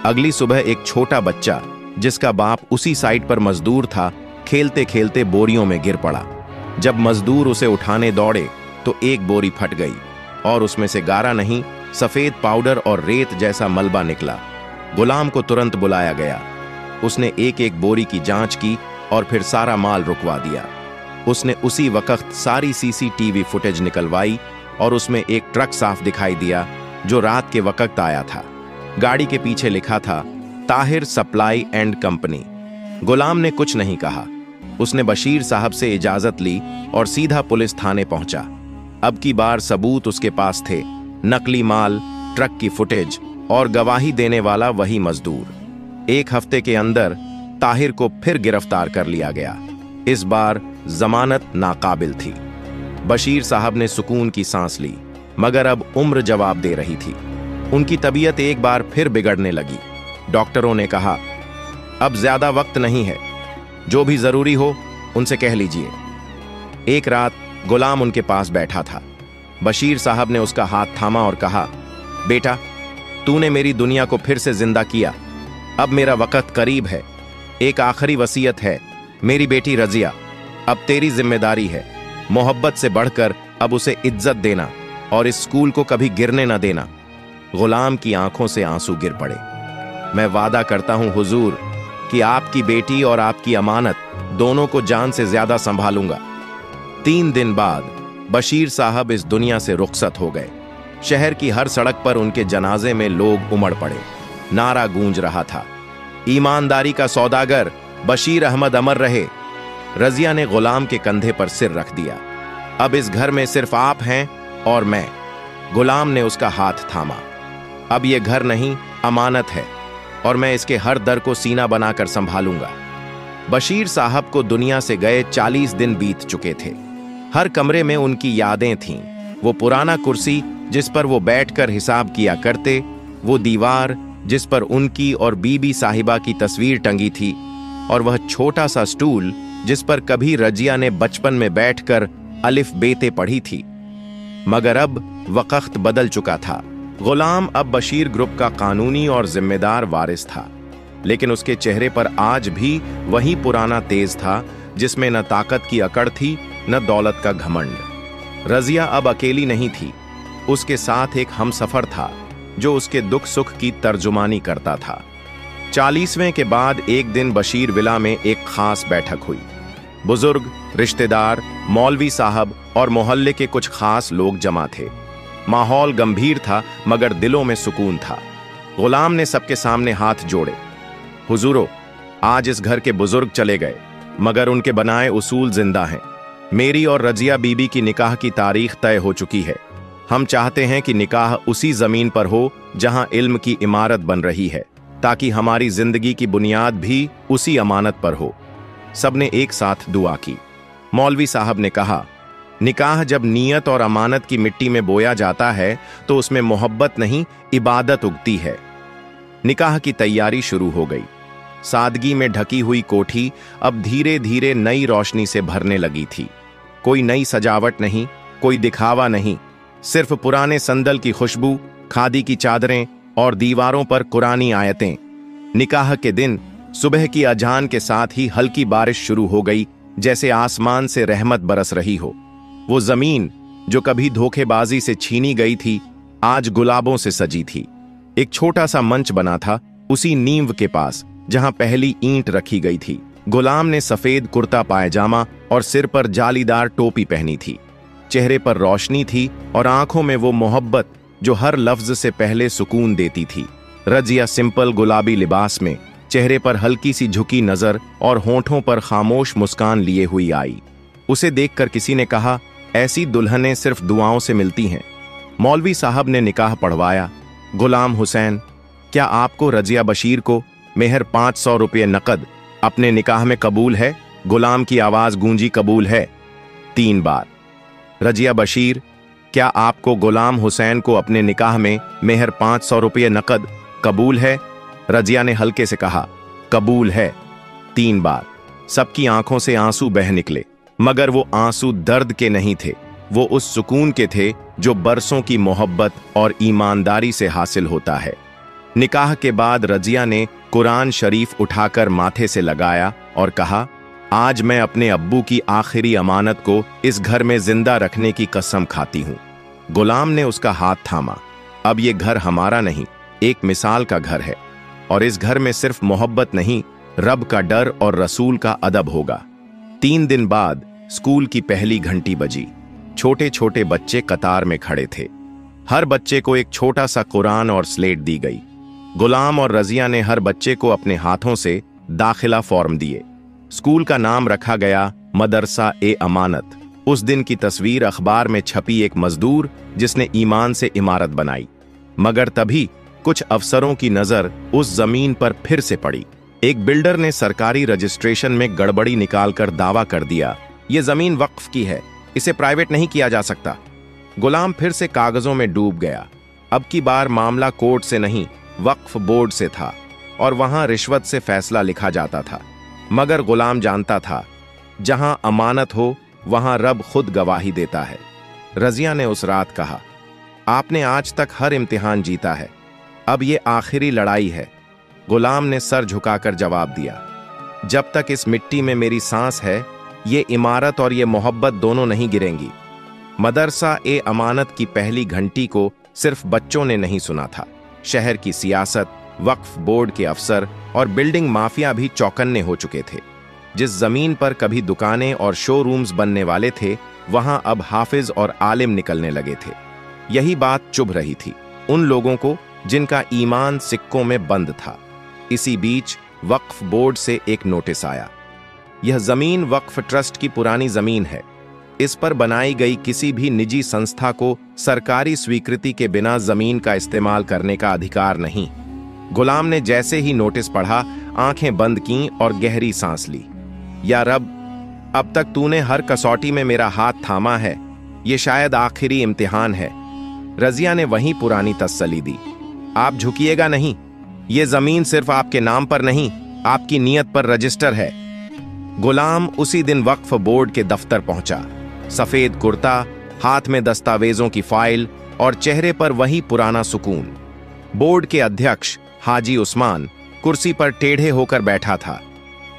अगली सुबह एक छोटा बच्चा, जिसका बाप उसी साइट पर मजदूर था, खेलते खेलते बोरियों में गिर पड़ा। जब मजदूर उसे उठाने दौड़े तो एक बोरी फट गई और उसमें से गारा नहीं, सफेद पाउडर और रेत जैसा मलबा निकला। गुलाम को तुरंत बुलाया गया। उसने एक एक बोरी की जांच की और फिर सारा माल रुकवा दिया। उसने उसी वक्त सारी सीसीटीवी फुटेज निकलवाई और उसमें एक ट्रक साफ दिखाई दिया जो रात के वक्त आया था। गाड़ी के पीछे लिखा था, ताहिर सप्लाई एंड कंपनी। गुलाम ने कुछ नहीं कहा। उसने बशीर साहब से इजाजत ली और सीधा पुलिस थाने पहुंचा। अब की बार सबूत उसके पास थे, नकली माल, ट्रक की फुटेज और गवाही देने वाला वही मजदूर। 1 हफ्ते के अंदर ताहिर को फिर गिरफ्तार कर लिया गया। इस बार जमानत नाकाबिल थी। बशीर साहब ने सुकून की सांस ली, मगर अब उम्र जवाब दे रही थी। उनकी तबीयत एक बार फिर बिगड़ने लगी। डॉक्टरों ने कहा, अब ज्यादा वक्त नहीं है, जो भी जरूरी हो उनसे कह लीजिए। एक रात गुलाम उनके पास बैठा था। बशीर साहब ने उसका हाथ थामा और कहा, बेटा, तूने मेरी दुनिया को फिर से जिंदा किया। अब मेरा वक्त करीब है। एक आखिरी वसीयत है, मेरी बेटी रजिया, अब तेरी जिम्मेदारी है। मोहब्बत से बढ़कर अब उसे इज्जत देना और इस स्कूल को कभी गिरने न देना। गुलाम की आंखों से आंसू गिर पड़े। मैं वादा करता हूं हुजूर कि आपकी बेटी और आपकी अमानत दोनों को जान से ज्यादा संभालूंगा। 3 दिन बाद बशीर साहब इस दुनिया से रुखसत हो गए। शहर की हर सड़क पर उनके जनाजे में लोग उमड़ पड़े। नारा गूंज रहा था, ईमानदारी का सौदागर बशीर अहमद अमर रहे। रजिया ने गुलाम के कंधे पर सिर रख दिया। अब इस घर में सिर्फ आप हैं और मैं। गुलाम ने उसका हाथ थामा। अब ये घर नहीं, अमानत है, और मैं इसके हर दर को सीना बनाकर संभालूंगा। बशीर साहब को दुनिया से गए 40 दिन बीत चुके थे। हर कमरे में उनकी यादें थीं। वो पुराना कुर्सी जिस पर वो बैठकर हिसाब किया करते, वो दीवार जिस पर उनकी और बीबी साहिबा की तस्वीर टंगी थी, और वह छोटा सा स्टूल जिस पर कभी रजिया ने बचपन में बैठकर अलिफ बेते पढ़ी थी। मगर अब वक्त बदल चुका था। गुलाम अब बशीर ग्रुप का कानूनी और जिम्मेदार वारिस था, लेकिन उसके चेहरे पर आज भी वही पुराना तेज था जिसमें न ताकत की अकड़ थी न दौलत का घमंड। रजिया अब अकेली नहीं थी, उसके साथ एक हमसफर था जो उसके दुख सुख की तर्जुमानी करता था। 40वें के बाद एक दिन बशीर विला में एक खास बैठक हुई। बुजुर्ग, रिश्तेदार, मौलवी साहब और मोहल्ले के कुछ खास लोग जमा थे। माहौल गंभीर था मगर दिलों में सुकून था। गुलाम ने सबके सामने हाथ जोड़े। हुजूरो, आज इस घर के बुजुर्ग चले गए मगर उनके बनाए उसूल जिंदा हैं। मेरी और रजिया बीबी की निकाह की तारीख तय हो चुकी है। हम चाहते हैं कि निकाह उसी जमीन पर हो जहां इल्म की इमारत बन रही है, ताकि हमारी जिंदगी की बुनियाद भी उसी अमानत पर हो। सबने एक साथ दुआ की। मौलवी साहब ने कहा, निकाह जब नीयत और अमानत की मिट्टी में बोया जाता है तो उसमें मोहब्बत नहीं, इबादत उगती है। निकाह की तैयारी शुरू हो गई। सादगी में ढकी हुई कोठी अब धीरे धीरे नई रोशनी से भरने लगी थी। कोई नई सजावट नहीं, कोई दिखावा नहीं, सिर्फ पुराने संदल की खुशबू, खादी की चादरें और दीवारों पर कुरानी आयतें। निकाह के दिन सुबह की अजान के साथ ही हल्की बारिश शुरू हो गई, जैसे आसमान से रहमत बरस रही हो। वो जमीन जो कभी धोखेबाजी से छीनी गई थी, आज गुलाबों से सजी थी। एक छोटा सा मंच बना था उसी नींव के पास जहां पहली ईंट रखी गई थी। गुलाम ने सफेद कुर्ता पायजामा और सिर पर जालीदार टोपी पहनी थी। चेहरे पर रोशनी थी और आंखों में वो मोहब्बत जो हर लफ्ज से पहले सुकून देती थी। रजिया सिंपल गुलाबी लिबास में, चेहरे पर हल्की सी झुकी नजर और होंठों पर खामोश मुस्कान लिए हुई आई। उसे देखकर किसी ने कहा, ऐसी दुल्हनें सिर्फ दुआओं से मिलती हैं। मौलवी साहब ने निकाह पढ़वाया। गुलाम हुसैन, क्या आपको रजिया बशीर को मेहर 500 रुपये नकद अपने निकाह में कबूल है? गुलाम की आवाज गूंजी, कबूल है 3 बार। रजिया बशीर, क्या आपको गुलाम हुसैन को अपने निकाह में मेहर 500 रुपये नकद कबूल है? रजिया ने हल्के से कहा, कबूल है 3 बार। सबकी आंखों से आंसू बह निकले, मगर वो आंसू दर्द के नहीं थे, वो उस सुकून के थे जो बरसों की मोहब्बत और ईमानदारी से हासिल होता है। निकाह के बाद रजिया ने कुरान शरीफ उठाकर माथे से लगाया और कहा, आज मैं अपने अब्बू की आखिरी अमानत को इस घर में जिंदा रखने की कसम खाती हूं। गुलाम ने उसका हाथ थामा। अब ये घर हमारा नहीं, एक मिसाल का घर है, और इस घर में सिर्फ मोहब्बत नहीं, रब का डर और रसूल का अदब होगा। 3 दिन बाद स्कूल की पहली घंटी बजी। छोटे छोटे बच्चे कतार में खड़े थे। हर बच्चे को एक छोटा सा कुरान और स्लेट दी गई। गुलाम और रजिया ने हर बच्चे को अपने हाथों से दाखिला फॉर्म दिए। स्कूल का नाम रखा गया मदरसा ए अमानत। उस दिन की तस्वीर अखबार में छपी एक मजदूर जिसने ईमान से इमारत बनाई। मगर तभी कुछ अफसरों की नजर उस जमीन पर फिर से पड़ी। एक बिल्डर ने सरकारी रजिस्ट्रेशन में गड़बड़ी निकालकर दावा कर दिया, यह जमीन वक्फ की है, इसे प्राइवेट नहीं किया जा सकता। गुलाम फिर से कागजों में डूब गया। अब की बार मामला कोर्ट से नहीं, वक्फ बोर्ड से था, और वहां रिश्वत से फैसला लिखा जाता था। मगर गुलाम जानता था, जहां अमानत हो वहां रब खुद गवाही देता है। रजिया ने उस रात कहा, आपने आज तक हर इम्तिहान जीता है, अब ये आखिरी लड़ाई है। गुलाम ने सर झुकाकर जवाब दिया, जब तक इस मिट्टी में मेरी सांस है, ये इमारत और ये मोहब्बत दोनों नहीं गिरेंगी। मदरसा ए अमानत की पहली घंटी को सिर्फ बच्चों ने नहीं सुना था, शहर की सियासत, वक्फ बोर्ड के अफसर और बिल्डिंग माफिया भी चौकन्ने हो चुके थे। जिस जमीन पर कभी दुकानें और शोरूम्स बनने वाले थे, वहां अब हाफिज और आलिम निकलने लगे थे। यही बात चुभ रही थी उन लोगों को जिनका ईमान सिक्कों में बंद था। इसी बीच वक्फ बोर्ड से एक नोटिस आया। यह जमीन वक्फ ट्रस्ट की पुरानी जमीन है। इस पर बनाई गई किसी भी निजी संस्था को सरकारी स्वीकृति के बिना जमीन का इस्तेमाल करने का अधिकार नहीं। गुलाम ने जैसे ही नोटिस पढ़ा, आंखें बंद कीं और गहरी सांस ली। या रब, अब तक तूने हर कसौटी में मेरा हाथ थामा है। ये शायद आखिरी इम्तिहान है। रजिया ने वहीं पुरानी तसल्ली दी। आप झुकिएगा नहीं। ये जमीन सिर्फ आपके नाम पर नहीं, आपकी नीयत पर रजिस्टर है। गुलाम उसी दिन वक्फ बोर्ड के दफ्तर पहुंचा। सफेद कुर्ता, हाथ में दस्तावेजों की फाइल और चेहरे पर वही पुराना सुकून। बोर्ड के अध्यक्ष हाजी उस्मान कुर्सी पर टेढ़े होकर बैठा था।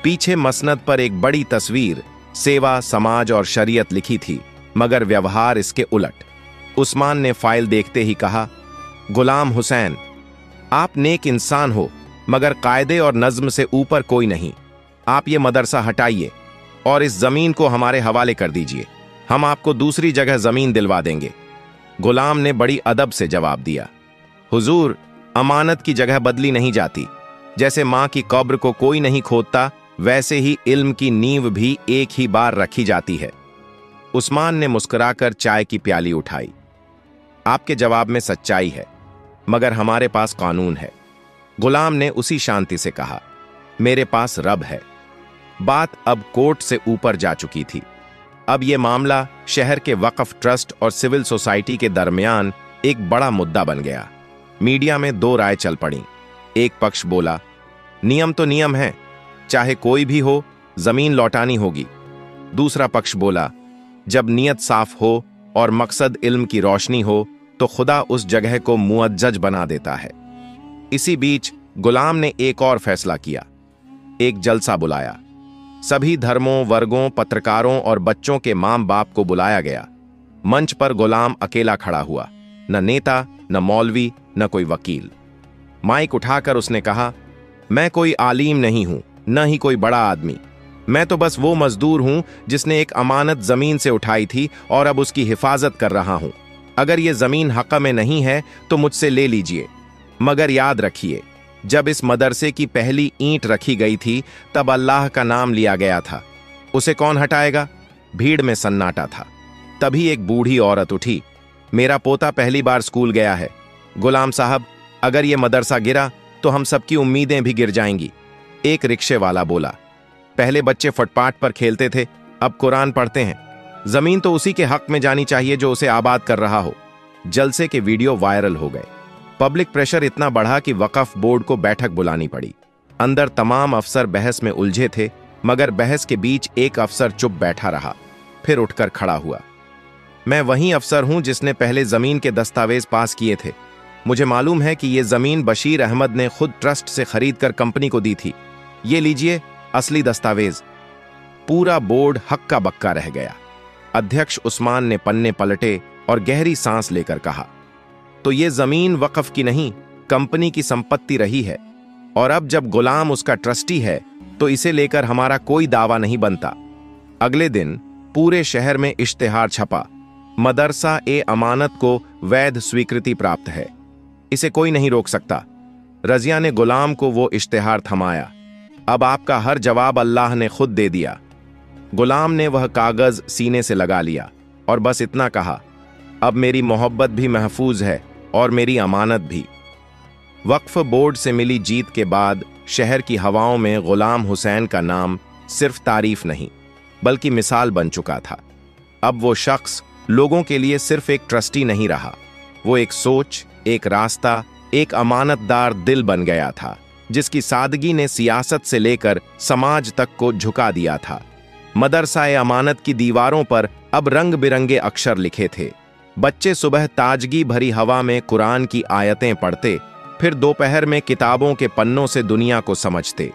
पीछे मसनद पर एक बड़ी तस्वीर सेवा, समाज और शरीयत लिखी थी, मगर व्यवहार इसके उलट। उस्मान ने फाइल देखते ही कहा, गुलाम हुसैन, आप नेक इंसान हो, मगर कायदे और नज्म से ऊपर कोई नहीं। आप ये मदरसा हटाइए और इस जमीन को हमारे हवाले कर दीजिए। हम आपको दूसरी जगह जमीन दिलवा देंगे। गुलाम ने बड़ी अदब से जवाब दिया, हुजूर, अमानत की जगह बदली नहीं जाती। जैसे मां की कब्र को कोई नहीं खोदता, वैसे ही इल्म की नींव भी एक ही बार रखी जाती है। उस्मान ने मुस्कुराकर चाय की प्याली उठाई। आपके जवाब में सच्चाई है, मगर हमारे पास कानून है। गुलाम ने उसी शांति से कहा, मेरे पास रब है। बात अब कोर्ट से ऊपर जा चुकी थी। अब यह मामला शहर के वक्फ ट्रस्ट और सिविल सोसाइटी के दरमियान एक बड़ा मुद्दा बन गया। मीडिया में दो राय चल पड़ी। एक पक्ष बोला, नियम तो नियम है, चाहे कोई भी हो, जमीन लौटानी होगी। दूसरा पक्ष बोला, जब नीयत साफ हो और मकसद इल्म की रोशनी हो, तो खुदा उस जगह को मुअज्जज बना देता है। इसी बीच गुलाम ने एक और फैसला किया। एक जलसा बुलाया। सभी धर्मों, वर्गों, पत्रकारों और बच्चों के मां बाप को बुलाया गया। मंच पर गुलाम अकेला खड़ा हुआ, न नेता, न मौलवी, न कोई वकील। माइक उठाकर उसने कहा, मैं कोई आलिम नहीं हूं, न ही कोई बड़ा आदमी। मैं तो बस वो मजदूर हूं जिसने एक अमानत जमीन से उठाई थी और अब उसकी हिफाजत कर रहा हूं। अगर ये जमीन हक़ में नहीं है तो मुझसे ले लीजिए, मगर याद रखिए, जब इस मदरसे की पहली ईंट रखी गई थी तब अल्लाह का नाम लिया गया था। उसे कौन हटाएगा? भीड़ में सन्नाटा था। तभी एक बूढ़ी औरत उठी, मेरा पोता पहली बार स्कूल गया है। गुलाम साहब, अगर ये मदरसा गिरा तो हम सबकी उम्मीदें भी गिर जाएंगी। एक रिक्शे वाला बोला, पहले बच्चे फुटपाथ पर खेलते थे, अब कुरान पढ़ते हैं। जमीन तो उसी के हक में जानी चाहिए जो उसे आबाद कर रहा हो। जलसे के वीडियो वायरल हो गए। पब्लिक प्रेशर इतना बढ़ा कि वक्फ बोर्ड को बैठक बुलानी पड़ी। अंदर तमाम अफसर बहस में उलझे थे, मगर बहस के बीच एक अफसर चुप बैठा रहा, फिर उठकर खड़ा हुआ। मैं वही अफसर हूं जिसने पहले जमीन के दस्तावेज पास किए थे। मुझे मालूम है कि यह जमीन बशीर अहमद ने खुद ट्रस्ट से खरीदकर कंपनी को दी थी। ये लीजिए असली दस्तावेज। पूरा बोर्ड हक्का बक्का रह गया। अध्यक्ष उस्मान ने पन्ने पलटे और गहरी सांस लेकर कहा, तो ये जमीन वक्फ की नहीं, कंपनी की संपत्ति रही है, और अब जब गुलाम उसका ट्रस्टी है तो इसे लेकर हमारा कोई दावा नहीं बनता। अगले दिन पूरे शहर में इश्तिहार छपा, मदरसा ए अमानत को वैध स्वीकृति प्राप्त है, इसे कोई नहीं रोक सकता। रजिया ने गुलाम को वो इश्तिहार थमाया। अब आपका हर जवाब अल्लाह ने खुद दे दिया। गुलाम ने वह कागज सीने से लगा लिया और बस इतना कहा, अब मेरी मोहब्बत भी महफूज है और मेरी अमानत भी। वक्फ बोर्ड से मिली जीत के बाद शहर की हवाओं में गुलाम हुसैन का नाम सिर्फ तारीफ नहीं, बल्कि मिसाल बन चुका था। अब वो शख्स लोगों के लिए सिर्फ एक ट्रस्टी नहीं रहा, वो एक सोच, एक रास्ता, एक अमानतदार दिल बन गया था, जिसकी सादगी ने सियासत से लेकर समाज तक को झुका दिया था। मदरसा-ए अमानत की दीवारों पर अब रंग बिरंगे अक्षर लिखे थे। बच्चे सुबह ताजगी भरी हवा में कुरान की आयतें पढ़ते, फिर दोपहर में किताबों के पन्नों से दुनिया को समझते।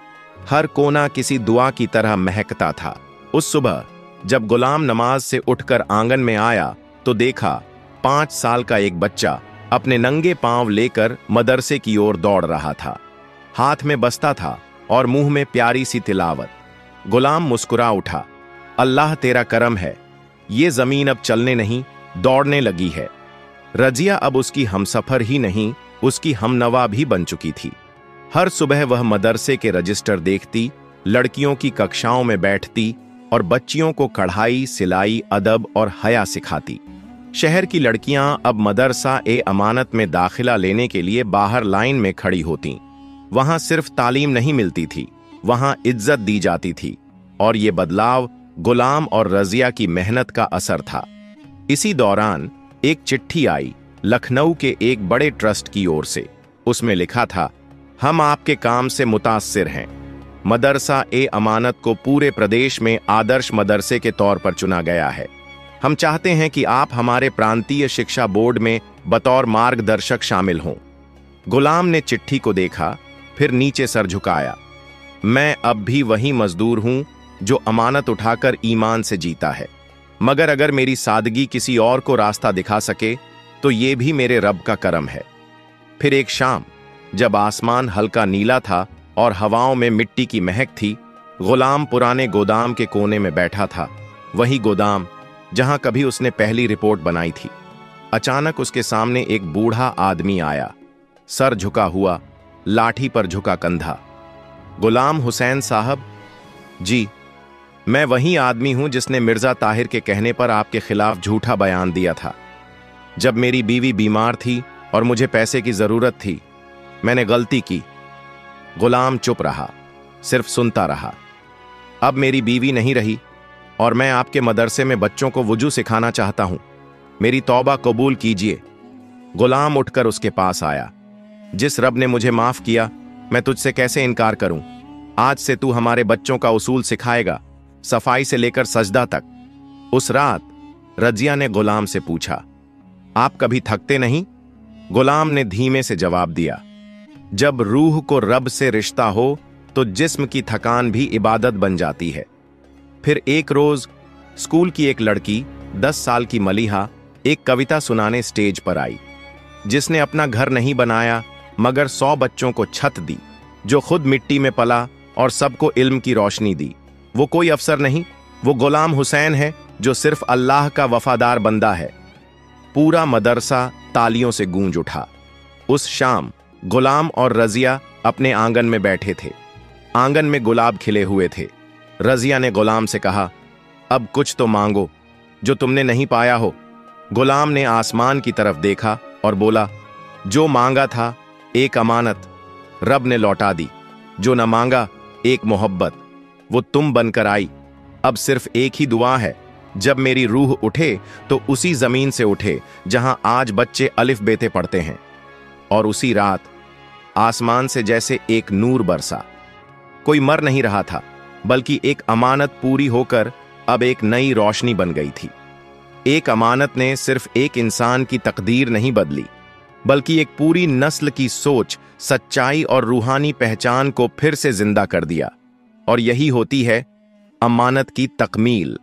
हर कोना किसी दुआ की तरह महकता था। उस सुबह जब गुलाम नमाज से उठकर आंगन में आया तो देखा 5 साल का एक बच्चा अपने नंगे पांव लेकर मदरसे की ओर दौड़ रहा था। हाथ में बस्ता था और मुंह में प्यारी सी तिलावत। गुलाम मुस्कुरा उठा, अल्लाह तेरा करम है, ये जमीन अब चलने नहीं, दौड़ने लगी है। रजिया अब उसकी हमसफर ही नहीं, उसकी हमनवा भी बन चुकी थी। हर सुबह वह मदरसे के रजिस्टर देखती, लड़कियों की कक्षाओं में बैठती और बच्चियों को कढ़ाई, सिलाई, अदब और हया सिखाती। शहर की लड़कियां अब मदरसा ए अमानत में दाखिला लेने के लिए बाहर लाइन में खड़ी होतीं। वहां सिर्फ तालीम नहीं मिलती थी, वहां इज्जत दी जाती थी। और ये बदलाव गुलाम और रजिया की मेहनत का असर था। इसी दौरान एक चिट्ठी आई लखनऊ के एक बड़े ट्रस्ट की ओर से। उसमें लिखा था, हम आपके काम से मुतासिर हैं। मदरसा ए अमानत को पूरे प्रदेश में आदर्श मदरसे के तौर पर चुना गया है। हम चाहते हैं कि आप हमारे प्रांतीय शिक्षा बोर्ड में बतौर मार्गदर्शक शामिल हों। गुलाम ने चिट्ठी को देखा, फिर नीचे सर झुकाया। मैं अब भी वही मजदूर हूं जो अमानत उठाकर ईमान से जीता है, मगर अगर मेरी सादगी किसी और को रास्ता दिखा सके तो ये भी मेरे रब का करम है। फिर एक शाम, जब आसमान हल्का नीला था और हवाओं में मिट्टी की महक थी, गुलाम पुराने गोदाम के कोने में बैठा था। वही गोदाम जहां कभी उसने पहली रिपोर्ट बनाई थी। अचानक उसके सामने एक बूढ़ा आदमी आया, सर झुका हुआ, लाठी पर झुका कंधा। गुलाम हुसैन साहब? जी, मैं वही आदमी हूं जिसने मिर्जा ताहिर के कहने पर आपके खिलाफ झूठा बयान दिया था। जब मेरी बीवी बीमार थी और मुझे पैसे की जरूरत थी, मैंने गलती की। गुलाम चुप रहा, सिर्फ सुनता रहा। अब मेरी बीवी नहीं रही और मैं आपके मदरसे में बच्चों को वुजू सिखाना चाहता हूं। मेरी तौबा कबूल कीजिए। गुलाम उठकर उसके पास आया। जिस रब ने मुझे माफ किया, मैं तुझसे कैसे इनकार करूं। आज से तू हमारे बच्चों का उसूल सिखाएगा, सफाई से लेकर सजदा तक। उस रात रजिया ने गुलाम से पूछा, आप कभी थकते नहीं? गुलाम ने धीमे से जवाब दिया, जब रूह को रब से रिश्ता हो तो जिस्म की थकान भी इबादत बन जाती है। फिर एक रोज स्कूल की एक लड़की, 10 साल की मलिहा, एक कविता सुनाने स्टेज पर आई। जिसने अपना घर नहीं बनाया मगर 100 बच्चों को छत दी, जो खुद मिट्टी में पला और सबको इल्म की रोशनी दी। वो कोई अफसर नहीं, वो गुलाम हुसैन है जो सिर्फ अल्लाह का वफादार बंदा है। पूरा मदरसा तालियों से गूंज उठा। उस शाम गुलाम और रजिया अपने आंगन में बैठे थे। आंगन में गुलाब खिले हुए थे। रजिया ने गुलाम से कहा, अब कुछ तो मांगो जो तुमने नहीं पाया हो। गुलाम ने आसमान की तरफ देखा और बोला, जो मांगा था एक अमानत, रब ने लौटा दी। जो न मांगा एक मोहब्बत, वो तुम बनकर आई। अब सिर्फ एक ही दुआ है, जब मेरी रूह उठे तो उसी जमीन से उठे जहां आज बच्चे अलिफ बेते पढ़ते हैं। और उसी रात आसमान से जैसे एक नूर बरसा। कोई मर नहीं रहा था, बल्कि एक अमानत पूरी होकर अब एक नई रोशनी बन गई थी। एक अमानत ने सिर्फ एक इंसान की तकदीर नहीं बदली, बल्कि एक पूरी नस्ल की सोच, सच्चाई और रूहानी पहचान को फिर से जिंदा कर दिया। और यही होती है अमानत की तकमील।